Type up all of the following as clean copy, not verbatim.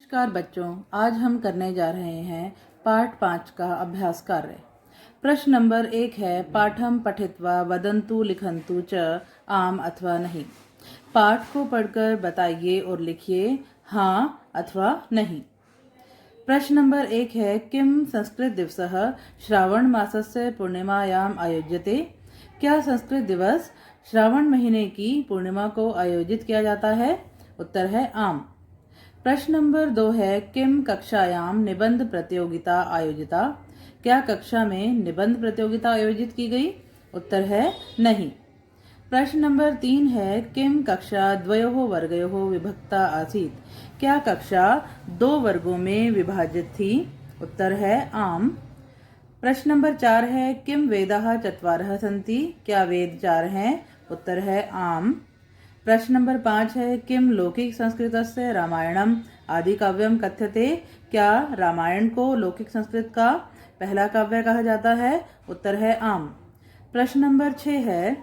नमस्कार बच्चों, आज हम करने जा रहे हैं पाठ 5 का अभ्यास कार्य। प्रश्न नंबर 1 है, पाठम पठित्वा वदंतु लिखंतु च आम अथवा नहीं। पाठ को पढ़कर बताइए और लिखिए हाँ अथवा नहीं। प्रश्न नंबर 1 है, किम संस्कृत दिवसः श्रावण मासस्य पूर्णिमायाम आयोज्यते। क्या संस्कृत दिवस श्रावण महीने की पूर्णिमा को आयोजित किया जाता है? उत्तर है आम। प्रश्न नंबर 2 है, किम कक्षायाम निबंध प्रतियोगिता आयोजिता। क्या कक्षा में निबंध प्रतियोगिता आयोजित की गई? उत्तर है नहीं। प्रश्न नंबर 3 है, किम कक्षा द्वयोः वर्गयोः विभक्ता आसीत्। क्या कक्षा 2 वर्गों में विभाजित थी? उत्तर है आम। प्रश्न नंबर 4 है, किम वेदाः चत्वारः सन्ति। क्या वेद 4 हैं? उत्तर है आम। प्रश्न नंबर 5 है, किम लौकिक संस्कृतस्य रामायणम आदि काव्यम कथ्यते। क्या रामायण को लौकिक संस्कृत का पहला काव्य कहा जाता है? उत्तर है आम। प्रश्न नंबर 6 है,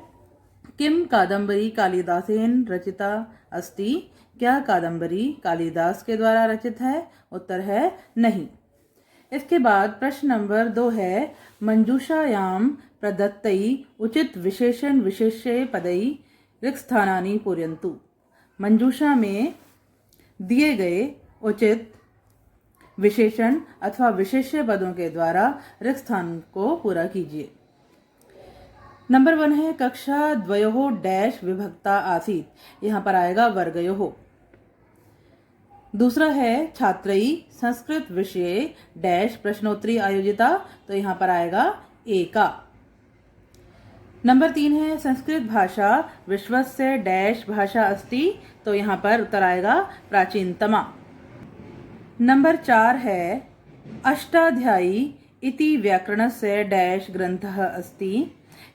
किम कादम्बरी कालिदासेन रचिता अस्ति। क्या कादम्बरी कालिदास के द्वारा रचित है? उत्तर है नहीं। इसके बाद प्रश्न नंबर 2 है, मंजूषायाम प्रदत्तै उचित विशेषण विशेष्य पदै रिक्स्थानानि पूरयन्तु। मंजूषा में दिए गए उचित विशेषण अथवा विशेष्य पदों के द्वारा रिक्स्थान को पूरा कीजिए। नंबर 1 है, कक्षा द्वयोः डैश विभक्ता आसीत्। यहाँ पर आएगा वर्गयोः। दूसरा है, छात्रई संस्कृत विषये डैश प्रश्नोत्तरी आयोजिता। तो यहाँ पर आएगा एका। नंबर 3 है, संस्कृत भाषा विश्वस्य डैश भाषा अस्ति। तो यहाँ पर उत्तर आएगा प्राचीनतमा। नंबर 4 है, अष्टाध्यायी इति व्याकरणस्य डैश ग्रंथः अस्ति।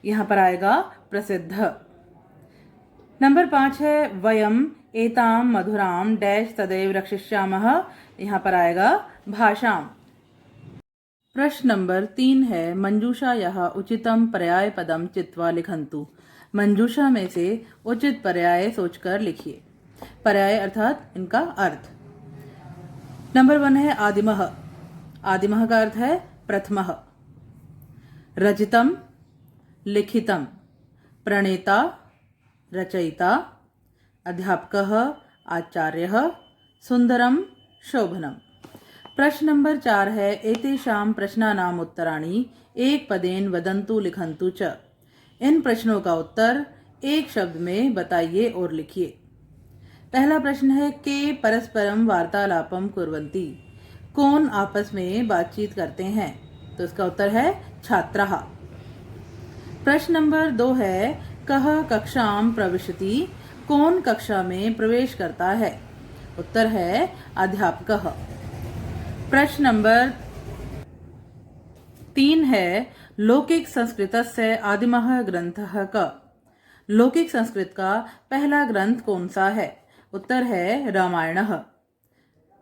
यहाँ पर आएगा प्रसिद्ध। नंबर 5 है, वयम एताम मधुराम डैश तदैव रक्षिष्यामः। यहाँ पर आएगा भाषाम। प्रश्न नंबर 3 है, मंजूषायाः उचितम पर्याय पदम चित्वा लिखन्तु। मंजूषा में से उचित पर्याय सोचकर लिखिए। पर्याय अर्थात इनका अर्थ। नंबर 1 है, आदिमः। आदिमः का अर्थ है प्रथमः। रचितम लिखितम, प्रणेता रचयिता, अध्यापकः आचार्यः, सुंदरम शोभनम। प्रश्न नंबर 4 है, एतेषां प्रश्नानाम् उत्तराणि एक पदेन वदन्तु लिखन्तु च। इन प्रश्नों का उत्तर एक शब्द में बताइए और लिखिए। पहला प्रश्न है, के परस्परम वार्तालापम कुर्वन्ति। कौन आपस में बातचीत करते हैं? तो इसका उत्तर है छात्राः। प्रश्न नंबर 2 है, कः कक्षां प्रविशति। कौन कक्षा में प्रवेश करता है? उत्तर है अध्यापकः। प्रश्न नंबर 3 है, लौकिक संस्कृतस्य आदिमः ग्रंथः कः। लौकिक संस्कृत का पहला ग्रंथ कौन सा है? उत्तर है रामायणः।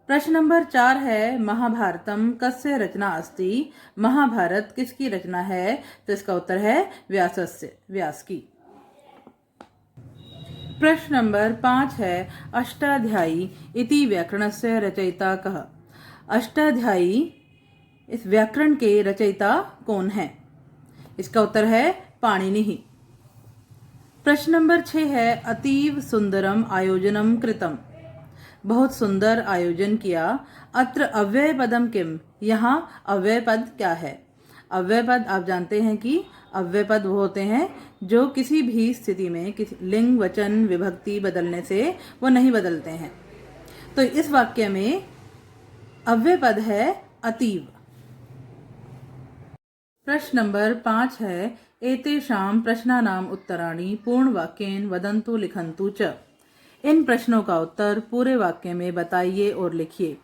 प्रश्न नंबर 4 है, महाभारतम कस्य रचना अस्ति। महाभारत किसकी रचना है? तो इसका उत्तर है व्यासस्य, व्यास की। प्रश्न नंबर 5 है, अष्टाध्यायी इति व्याकरणस्य रचयिता कः। अष्टाध्यायी इस व्याकरण के रचयिता कौन है? इसका उत्तर है पाणिनिः। प्रश्न नंबर 6 है, अतीव सुंदरम आयोजनम कृतम। बहुत सुंदर आयोजन किया। अत्र अव्यय पदम किम। यहाँ अव्यय पद क्या है? अव्यय पद आप जानते हैं कि अव्यय पद वो होते हैं जो किसी भी स्थिति में किसी लिंग वचन विभक्ति बदलने से वो नहीं बदलते हैं। तो इस वाक्य में अव्यय पद है अतीव। प्रश्न नंबर 5 है, एतेषां प्रश्नानाम् उत्तराणि पूर्ण वाक्येन वदन्तु लिखन्तु च। इन प्रश्नों का उत्तर पूरे वाक्य में बताइए और लिखिए।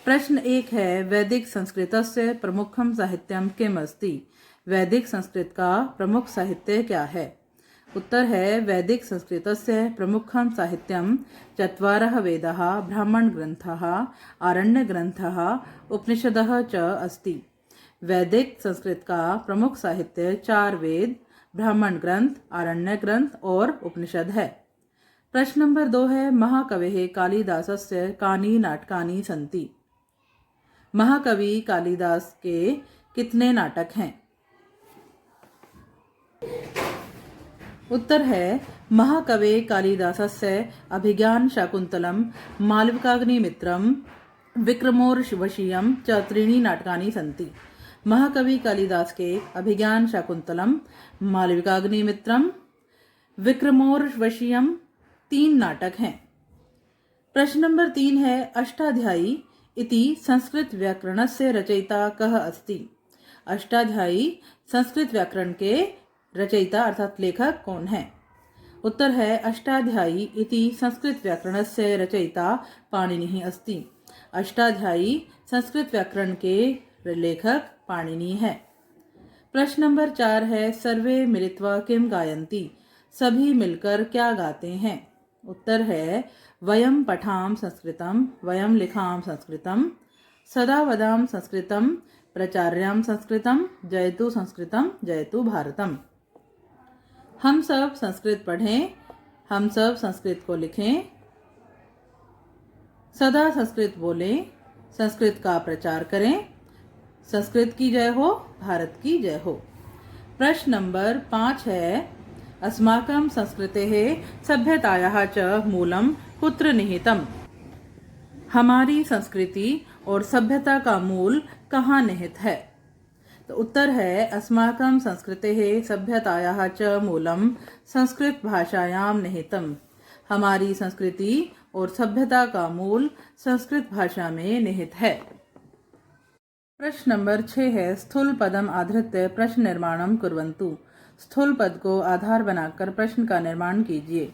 प्रश्न 1 है, वैदिक संस्कृतस्य प्रमुखम साहित्यम किम अस्ति। वैदिक संस्कृत का प्रमुख साहित्य क्या है? उत्तर है, वैदिक संस्कृतस्य प्रमुखं साहित्यं चत्वारः वेदाः ब्राह्मण ग्रन्थाः आरण्य ग्रन्थाः उपनिषदः च अस्ति। वैदिक संस्कृत का प्रमुख साहित्य 4 वेद, ब्राह्मण ग्रंथ, आरण्य ग्रंथ और उपनिषद है। प्रश्न नंबर 2 है महाकवेः कालिदासस्य कानि नाटकानि सन्ति। महाकवि कालिदास के कितने नाटक हैं? उत्तर है महाकवे कालिदासस्य अभिज्ञान शाकुंतलम मालविकाग्निमित्रम विक्रमोर्वशीयम च त्रीणि नाटकानि सन्ति। महाकवि कालिदास के अभिज्ञान शाकुंतलम मालविकाग्निमित्रम विक्रमोर्वशीयम 3 नाटक हैं। प्रश्न नंबर 3 है अष्टाध्यायी इति संस्कृत व्याकरणस्य रचयिता कः अस्ति। अष्टाध्यायी संस्कृत व्याकरण के रचयिता अर्थात लेखक कौन है? उत्तर है अष्टाध्यायी इति संस्कृत व्याकरणस्य रचयिता पाणिनिः अस्ति। अष्टाध्यायी संस्कृत व्याकरण के लेखक पाणिनि है। प्रश्न नंबर 4 है सर्वे मिलित्वा किं गायन्ति। सभी मिलकर क्या गाते हैं? उत्तर है वयम पठाम संस्कृतम वयम लिखाम संस्कृतम सदा वदाम संस्कृतम प्रचार्याम संस्कृतम जयतु संस्कृतम जयतु भारतम। हम सब संस्कृत पढ़ें, हम सब संस्कृत को लिखें, सदा संस्कृत बोलें, संस्कृत का प्रचार करें, संस्कृत की जय हो, भारत की जय हो। प्रश्न नंबर 5 है अस्माकं संस्कृतेः सभ्यतायाः च मूलं कुत्र निहितम्। हमारी संस्कृति और सभ्यता का मूल कहाँ निहित है? तो उत्तर है अस्माकं संस्कृतेः सभ्यतायाः च मूलं संस्कृत भाषायां निहितम्। हमारी संस्कृति और सभ्यता का मूल संस्कृत भाषा में निहित है। प्रश्न नंबर 6 है स्थूल पदम आधृत्य प्रश्न निर्माणम कुर्वन्तु। स्थूल पद को आधार बनाकर प्रश्न का निर्माण कीजिए।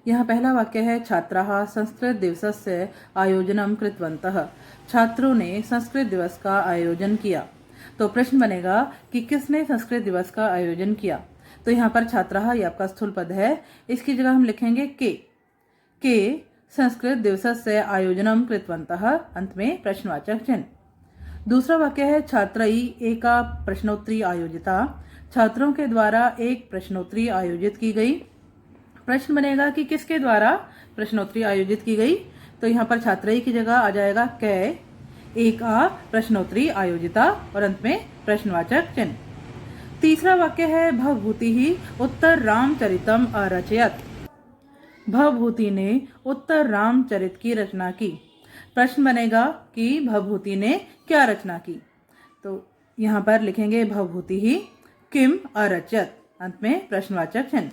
यहाँ पहला वाक्य है छात्राः संस्कृत दिवसस्य आयोजनम कृतवन्तः। छात्रों ने संस्कृत दिवस का आयोजन किया। तो प्रश्न बनेगा कि किसने संस्कृत दिवस का आयोजन किया। तो यहाँ पर छात्राः ये आपका स्थूल पद है, इसकी जगह हम लिखेंगे के संस्कृत दिवसस्य आयोजनम कृतवन्तः, अंत में प्रश्नवाचक चिन्ह। दूसरा वाक्य है छात्रई एका प्रश्नोत्तरी आयोजिता। छात्रों के द्वारा एक प्रश्नोत्तरी आयोजित की गई। प्रश्न बनेगा कि किसके द्वारा प्रश्नोत्तरी आयोजित की गई। तो यहाँ पर छात्रई की जगह आ जाएगा कै एका प्रश्नोत्तरी आयोजिता और अंत में प्रश्नवाचक चिन्ह। तीसरा वाक्य है भवभूति ही उत्तर रामचरितम अरचयत। भवभूति ने उत्तर रामचरित की रचना की। प्रश्न बनेगा कि भवभूति ने क्या रचना की। तो यहाँ पर लिखेंगे भवभूति ही किम अरचयत, अंत में प्रश्नवाचक चिन्ह।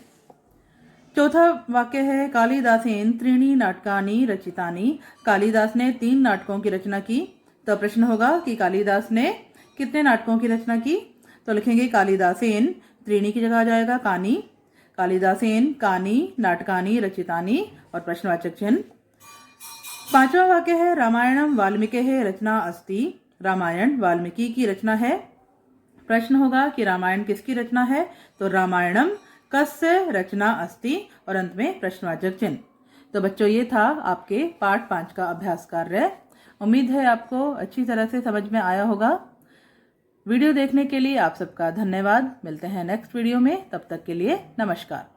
चौथा वाक्य है कालिदासेन त्रीणि नाटकानि रचितानि। कालिदास ने 3 नाटकों की रचना की। तो प्रश्न होगा कि कालिदास ने कितने नाटकों की रचना की। तो लिखेंगे कालिदासेन, त्रीणि की जगह आ जाएगा कानि, कालिदासेन कानि नाटकानि रचितानि और प्रश्नवाचक चिन्ह। पांचवा वाक्य है रामायणम वाल्मीकेः रचना अस्ति। रामायण वाल्मीकि की रचना है। प्रश्न होगा कि रामायण किसकी रचना है। तो रामायणम कस्य रचना अस्ति और अंत में प्रश्नवाचक चिन्ह। तो बच्चों ये था आपके पाठ 5 का अभ्यास कार्य। उम्मीद है आपको अच्छी तरह से समझ में आया होगा। वीडियो देखने के लिए आप सबका धन्यवाद। मिलते हैं नेक्स्ट वीडियो में, तब तक के लिए नमस्कार।